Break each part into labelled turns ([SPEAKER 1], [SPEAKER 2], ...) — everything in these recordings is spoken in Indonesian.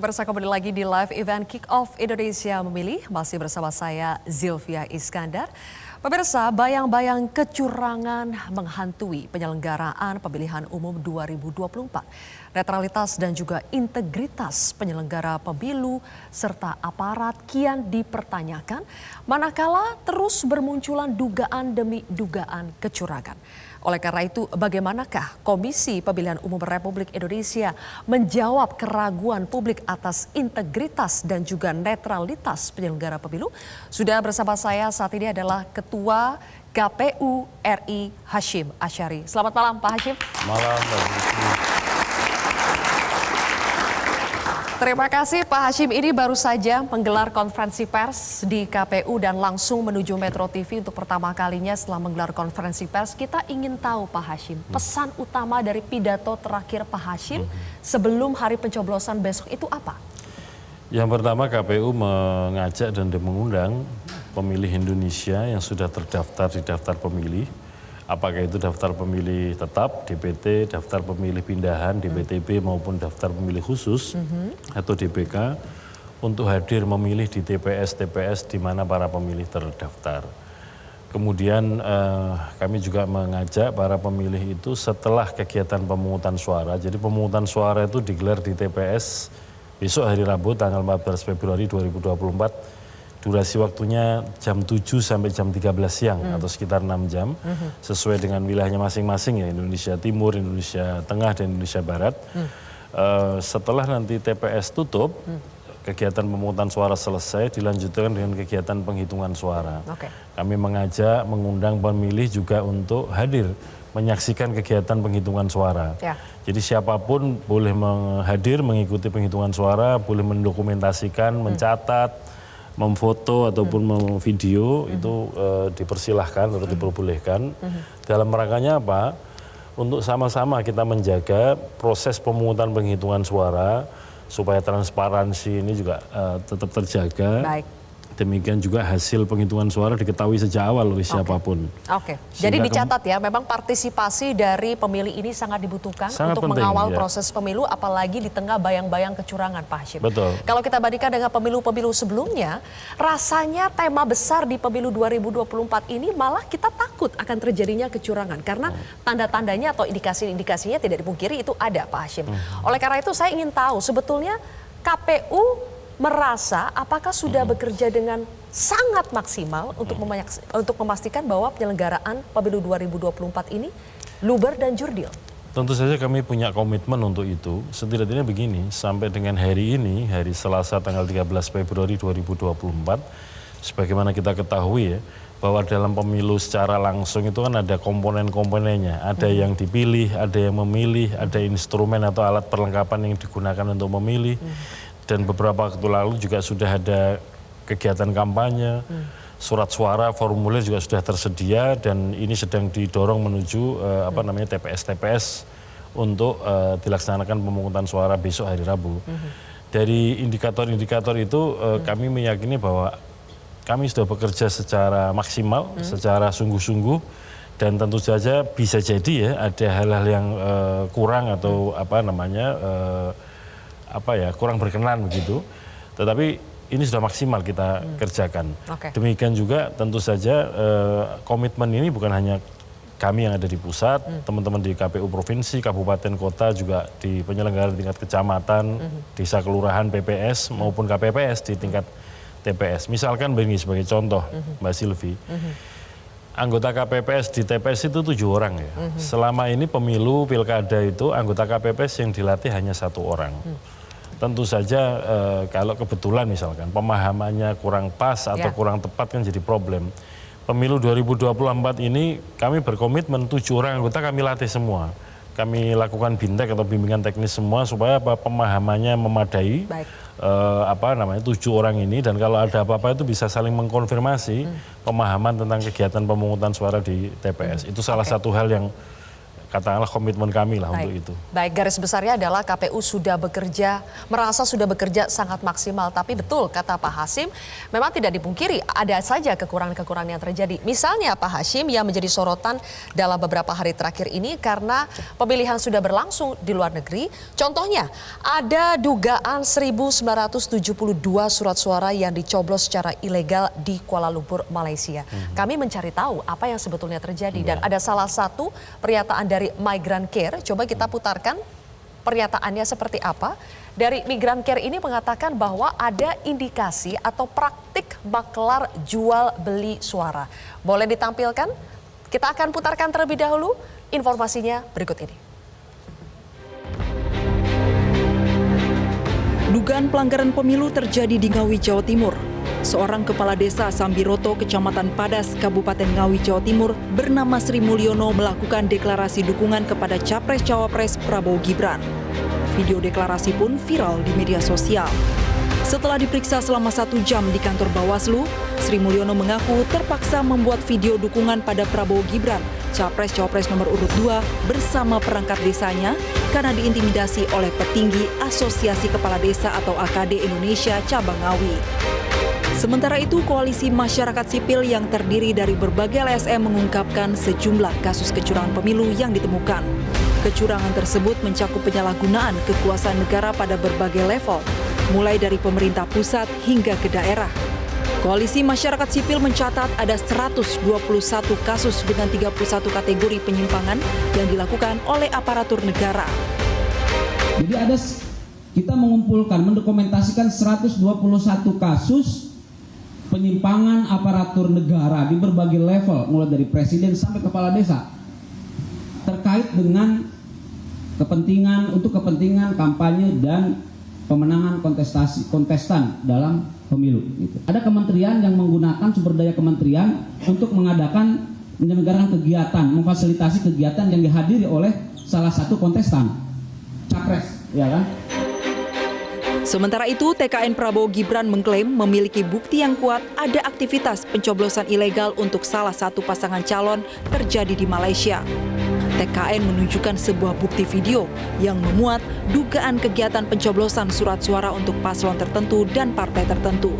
[SPEAKER 1] Pemirsa, kembali lagi di live event Kick Off Indonesia Memilih, masih bersama saya Zilvia Iskandar. Pemirsa, bayang-bayang kecurangan menghantui penyelenggaraan pemilihan umum 2024. Netralitas dan juga integritas penyelenggara pemilu serta aparat kian dipertanyakan, manakala terus bermunculan dugaan demi dugaan kecurangan. Oleh karena itu, bagaimanakah Komisi Pemilihan Umum Republik Indonesia menjawab keraguan publik atas integritas dan juga netralitas penyelenggara pemilu? Sudah bersama saya saat ini adalah Ketua KPU RI Hashim Asyari. Selamat malam Pak Hashim.
[SPEAKER 2] Malam, Mbak Zilvi.
[SPEAKER 1] Terima kasih Pak Hashim, ini baru saja menggelar konferensi pers di KPU dan langsung menuju Metro TV untuk pertama kalinya setelah menggelar konferensi pers. Kita ingin tahu Pak Hashim, pesan utama dari pidato terakhir Pak Hashim sebelum hari pencoblosan besok itu apa?
[SPEAKER 2] Yang pertama, KPU mengajak dan mengundang pemilih Indonesia yang sudah terdaftar di daftar pemilih, apakah itu daftar pemilih tetap, DPT, daftar pemilih pindahan, DPTB maupun daftar pemilih khusus atau DPK, untuk hadir memilih di TPS-TPS di mana para pemilih terdaftar. Kemudian kami juga mengajak para pemilih itu setelah kegiatan pemungutan suara, jadi pemungutan suara itu digelar di TPS besok hari Rabu tanggal 14 Februari 2024, durasi waktunya jam 7 sampai jam 13 siang atau sekitar 6 jam, sesuai dengan wilayahnya masing-masing ya, Indonesia Timur, Indonesia Tengah, dan Indonesia Barat. Setelah nanti TPS tutup, kegiatan pemungutan suara selesai, dilanjutkan dengan kegiatan penghitungan suara. Kami mengajak, mengundang pemilih juga untuk hadir menyaksikan kegiatan penghitungan suara. Jadi siapapun boleh hadir mengikuti penghitungan suara, boleh mendokumentasikan, mencatat, memfoto ataupun memvideo, itu dipersilahkan atau diperbolehkan. Dalam rangkanya apa? Untuk sama-sama kita menjaga proses pemungutan penghitungan suara supaya transparansi ini juga tetap terjaga.
[SPEAKER 1] Baik.
[SPEAKER 2] Demikian juga hasil penghitungan suara diketahui sejak awal oleh siapapun.
[SPEAKER 1] Jadi dicatat ya, memang partisipasi dari pemilih ini sangat dibutuhkan untuk
[SPEAKER 2] penting,
[SPEAKER 1] mengawal
[SPEAKER 2] ya,
[SPEAKER 1] proses pemilu, apalagi di tengah bayang-bayang kecurangan Pak Hashim.
[SPEAKER 2] Betul.
[SPEAKER 1] Kalau kita bandingkan dengan pemilu-pemilu sebelumnya, rasanya tema besar di pemilu 2024 ini malah kita takut akan terjadinya kecurangan. Karena tanda-tandanya atau indikasi-indikasinya tidak dipungkiri itu ada Pak Hashim. Oleh karena itu saya ingin tahu sebetulnya KPU merasa apakah sudah bekerja dengan sangat maksimal untuk memastikan bahwa penyelenggaraan pemilu 2024 ini luber dan jurdil?
[SPEAKER 2] Tentu saja kami punya komitmen untuk itu. Setidaknya begini, sampai dengan hari ini, hari Selasa tanggal 13 Februari 2024, sebagaimana kita ketahui ya, bahwa dalam pemilu secara langsung itu kan ada komponen-komponennya. Ada yang dipilih, ada yang memilih, ada instrumen atau alat perlengkapan yang digunakan untuk memilih. Dan beberapa waktu lalu juga sudah ada kegiatan kampanye, surat suara, formulir juga sudah tersedia, dan ini sedang didorong menuju TPS-TPS untuk dilaksanakan pemungutan suara besok hari Rabu. Dari indikator-indikator itu kami meyakini bahwa kami sudah bekerja secara maksimal, secara sungguh-sungguh, dan tentu saja bisa jadi ya ada hal-hal yang kurang atau kurang berkenan begitu, tetapi ini sudah maksimal kita kerjakan. Demikian juga tentu saja komitmen ini bukan hanya kami yang ada di pusat, teman-teman di KPU provinsi, kabupaten, kota, juga di penyelenggara tingkat kecamatan, desa, kelurahan, PPS maupun KPPS di tingkat TPS. Misalkan begini sebagai contoh, Mbak Zilvi. Anggota KPPS di TPS itu 7 orang ya. Selama ini pemilu pilkada itu anggota KPPS yang dilatih hanya 1 orang. Tentu saja kalau kebetulan misalkan pemahamannya kurang pas atau kurang tepat kan jadi problem. Pemilu 2024 ini kami berkomitmen 7 orang anggota kami latih semua. Kami lakukan bintek atau bimbingan teknis semua supaya pemahamannya memadai. 7 orang ini, dan kalau ada apa-apa itu bisa saling mengkonfirmasi pemahaman tentang kegiatan pemungutan suara di TPS. Itu salah satu hal yang katakanlah komitmen kami lah untuk itu.
[SPEAKER 1] Baik, garis besarnya adalah KPU sudah bekerja, merasa sudah bekerja sangat maksimal. Tapi betul kata Pak Hasyim, memang tidak dipungkiri ada saja kekurangan-kekurangan yang terjadi. Misalnya Pak Hasyim yang menjadi sorotan dalam beberapa hari terakhir ini karena pemilihan sudah berlangsung di luar negeri. Contohnya ada dugaan 1.972 surat suara yang dicoblos secara ilegal di Kuala Lumpur, Malaysia. Kami mencari tahu apa yang sebetulnya terjadi dan ada salah satu pernyataan dari Migrant Care. Coba kita putarkan pernyataannya seperti apa. Dari Migrant Care ini mengatakan bahwa ada indikasi atau praktik maklar jual beli suara. Boleh ditampilkan? Kita akan putarkan terlebih dahulu informasinya berikut ini.
[SPEAKER 3] Dugaan pelanggaran pemilu terjadi di Ngawi, Jawa Timur. Seorang kepala desa Sambiroto, Kecamatan Padas, Kabupaten Ngawi, Jawa Timur, bernama Sri Mulyono melakukan deklarasi dukungan kepada Capres-Cawapres Prabowo Gibran. Video deklarasi pun viral di media sosial. Setelah diperiksa selama 1 jam di kantor Bawaslu, Sri Mulyono mengaku terpaksa membuat video dukungan pada Prabowo Gibran, Capres-Cawapres nomor urut 2 bersama perangkat desanya karena diintimidasi oleh petinggi Asosiasi Kepala Desa atau AKD Indonesia Cabang Ngawi. Sementara itu, koalisi masyarakat sipil yang terdiri dari berbagai LSM mengungkapkan sejumlah kasus kecurangan pemilu yang ditemukan. Kecurangan tersebut mencakup penyalahgunaan kekuasaan negara pada berbagai level, mulai dari pemerintah pusat hingga ke daerah. Koalisi masyarakat sipil mencatat ada 121 kasus dengan 31 kategori penyimpangan yang dilakukan oleh aparatur negara.
[SPEAKER 4] Jadi kita mengumpulkan, mendokumentasikan 121 kasus penyimpangan aparatur negara di berbagai level, mulai dari presiden sampai kepala desa, terkait dengan kepentingan kampanye dan pemenangan kontestan dalam pemilu. Ada kementerian yang menggunakan sumber daya kementerian untuk mengadakan penyelenggaraan kegiatan, memfasilitasi kegiatan yang dihadiri oleh salah satu kontestan, capres, ya kan?
[SPEAKER 3] Sementara itu, TKN Prabowo Gibran mengklaim memiliki bukti yang kuat ada aktivitas pencoblosan ilegal untuk salah satu pasangan calon terjadi di Malaysia. TKN menunjukkan sebuah bukti video yang memuat dugaan kegiatan pencoblosan surat suara untuk paslon tertentu dan partai tertentu.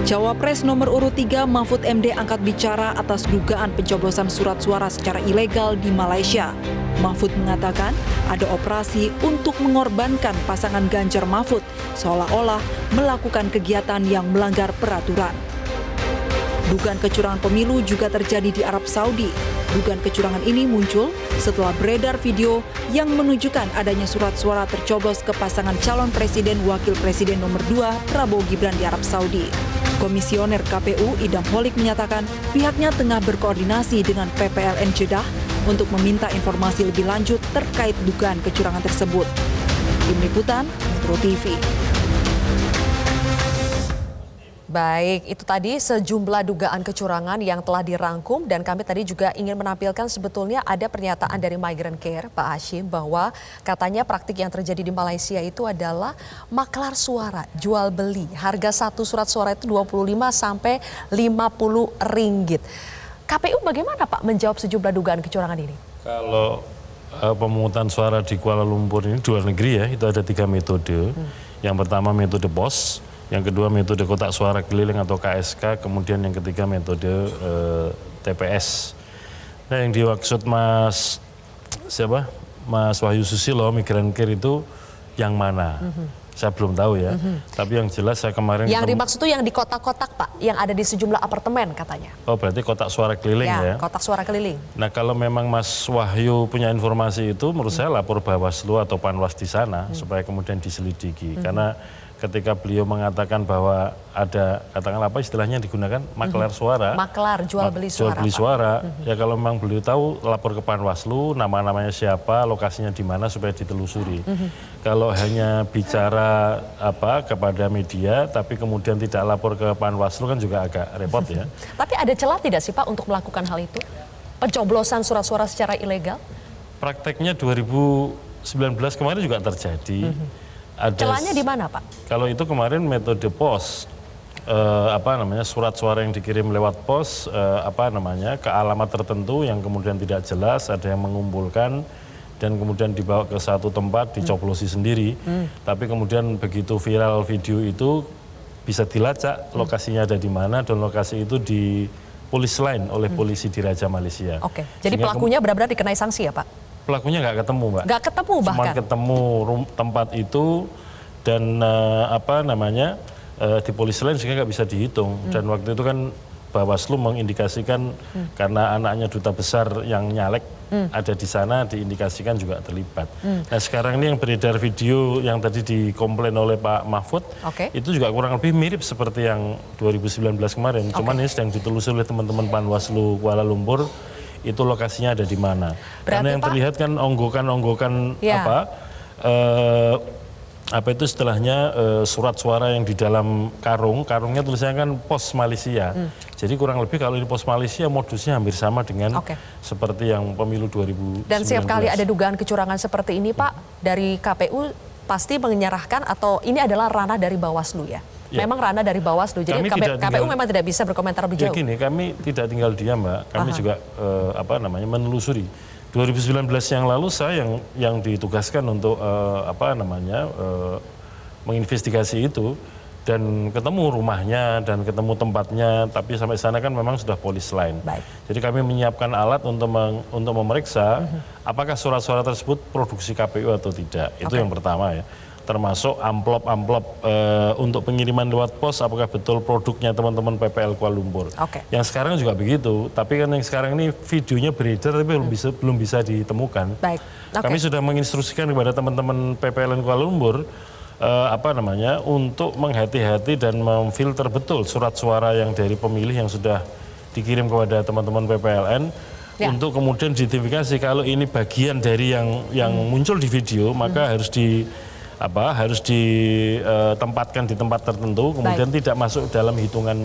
[SPEAKER 3] Cawapres nomor urut 3 Mahfud MD angkat bicara atas dugaan pencoblosan surat suara secara ilegal di Malaysia. Mahfud mengatakan ada operasi untuk mengorbankan pasangan Ganjar Mahfud seolah-olah melakukan kegiatan yang melanggar peraturan. Dugaan kecurangan pemilu juga terjadi di Arab Saudi. Dugaan kecurangan ini muncul setelah beredar video yang menunjukkan adanya surat suara tercoblos ke pasangan calon presiden wakil presiden nomor 2 Prabowo Gibran di Arab Saudi. Komisioner KPU Idam Holik menyatakan pihaknya tengah berkoordinasi dengan PPLN Jeddah untuk meminta informasi lebih lanjut terkait dugaan kecurangan tersebut. Tim Liputan, Metro TV.
[SPEAKER 1] Baik, itu tadi sejumlah dugaan kecurangan yang telah dirangkum dan kami tadi juga ingin menampilkan sebetulnya ada pernyataan dari Migrant Care, Pak Hasyim, bahwa katanya praktik yang terjadi di Malaysia itu adalah maklar suara, jual beli. Harga satu surat suara itu 25 sampai 50 ringgit. KPU bagaimana Pak menjawab sejumlah dugaan kecurangan ini?
[SPEAKER 2] Kalau pemungutan suara di Kuala Lumpur ini di luar negeri ya, itu ada 3 metode. Yang pertama metode pos. Yang kedua metode kotak suara keliling atau KSK, kemudian yang ketiga metode TPS. Nah yang dimaksud Mas Wahyu Susilo, Migrant Care itu yang mana? Saya belum tahu ya. Tapi yang jelas saya kemarin...
[SPEAKER 1] Yang dimaksud itu yang di kotak-kotak Pak, yang ada di sejumlah apartemen katanya.
[SPEAKER 2] Oh berarti kotak suara keliling ya?
[SPEAKER 1] Kotak suara keliling.
[SPEAKER 2] Nah kalau memang Mas Wahyu punya informasi itu, menurut saya lapor Bawaslu atau Panwas di sana supaya kemudian diselidiki. Karena ketika beliau mengatakan bahwa ada, katakanlah apa istilahnya digunakan, maklar suara.
[SPEAKER 1] Maklar, jual beli suara.
[SPEAKER 2] Jual beli suara, ya kalau memang beliau tahu lapor ke Panwaslu, nama-namanya siapa, lokasinya di mana supaya ditelusuri. Kalau hanya bicara kepada media, tapi kemudian tidak lapor ke Panwaslu kan juga agak repot ya.
[SPEAKER 1] Tapi ada celah tidak sih Pak untuk melakukan hal itu? Pencoblosan surat suara secara ilegal?
[SPEAKER 2] Prakteknya 2019 kemarin juga terjadi.
[SPEAKER 1] Celahnya di mana Pak?
[SPEAKER 2] Kalau itu kemarin metode pos, surat suara yang dikirim lewat pos ke alamat tertentu yang kemudian tidak jelas, ada yang mengumpulkan dan kemudian dibawa ke satu tempat dicoblosi sendiri. Tapi kemudian begitu viral video itu bisa dilacak lokasinya ada di mana, dan lokasi itu di polis lain oleh polisi di Raja Malaysia.
[SPEAKER 1] Oke, jadi pelakunya benar-benar dikenai sanksi ya Pak?
[SPEAKER 2] Pelakunya nggak ketemu, Mbak.
[SPEAKER 1] Nggak ketemu bahkan?
[SPEAKER 2] Cuma ketemu tempat itu dan di polis lain sehingga nggak bisa dihitung. Dan waktu itu kan Bawaslu mengindikasikan karena anaknya duta besar yang nyalek ada di sana, diindikasikan juga terlibat. Nah sekarang ini yang beredar video yang tadi dikomplain oleh Pak Mahfud, itu juga kurang lebih mirip seperti yang 2019 kemarin. Cuman ini sedang ditelusuri oleh teman-teman Panwaslu Kuala Lumpur, itu lokasinya ada di mana. Karena yang terlihat kan onggokan-onggokan istilahnya surat suara yang di dalam karungnya tulisannya kan pos Malaysia. Jadi kurang lebih kalau ini pos Malaysia modusnya hampir sama dengan seperti yang pemilu 2019.
[SPEAKER 1] Dan setiap kali ada dugaan kecurangan seperti ini Pak, dari KPU pasti menyerahkan atau ini adalah ranah dari Bawaslu ya? Memang ranah dari Bawaslu, jadi KPU memang tidak bisa berkomentar lebih jauh.
[SPEAKER 2] Ya gini, kami tidak tinggal diam Mbak, kami juga menelusuri. 2019 yang lalu saya yang ditugaskan untuk menginvestigasi itu dan ketemu rumahnya dan ketemu tempatnya, tapi sampai sana kan memang sudah polis lain. Jadi kami menyiapkan alat untuk memeriksa apakah surat-suara tersebut produksi KPU atau tidak. Itu yang pertama ya. Termasuk amplop-amplop untuk pengiriman lewat pos, apakah betul produknya teman-teman PPL Kuala Lumpur. Yang sekarang juga begitu, tapi kan yang sekarang ini videonya beredar tapi belum bisa ditemukan. Kami sudah menginstruksikan kepada teman-teman PPLN Kuala Lumpur untuk menghati-hati dan memfilter betul surat suara yang dari pemilih yang sudah dikirim kepada teman-teman PPLN. Untuk kemudian diidentifikasi kalau ini bagian dari yang muncul di video, maka harus ditempatkan di tempat tertentu, kemudian tidak masuk dalam hitungan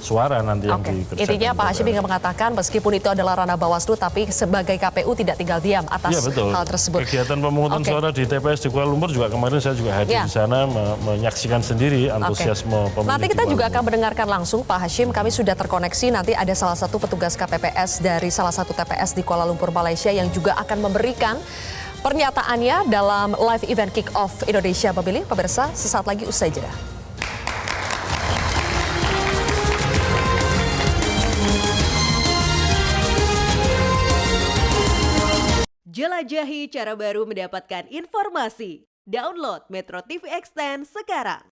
[SPEAKER 2] suara nanti yang dikerjakan.
[SPEAKER 1] Intinya Pak Hashim ingin mengatakan meskipun itu adalah ranah Bawaslu, tapi sebagai KPU tidak tinggal diam atas hal tersebut.
[SPEAKER 2] Kegiatan pemungutan suara di TPS di Kuala Lumpur juga kemarin saya juga hadir di sana menyaksikan sendiri antusiasme pemilih.
[SPEAKER 1] Nanti kita juga akan mendengarkan langsung Pak Hashim, kami sudah terkoneksi, nanti ada salah satu petugas KPPS dari salah satu TPS di Kuala Lumpur, Malaysia yang juga akan memberikan pernyataannya dalam live event kick off Indonesia Memilih. Pemirsa, sesaat lagi usai jeda.
[SPEAKER 5] Jelajahi cara baru mendapatkan informasi. Download Metro TV Extend sekarang.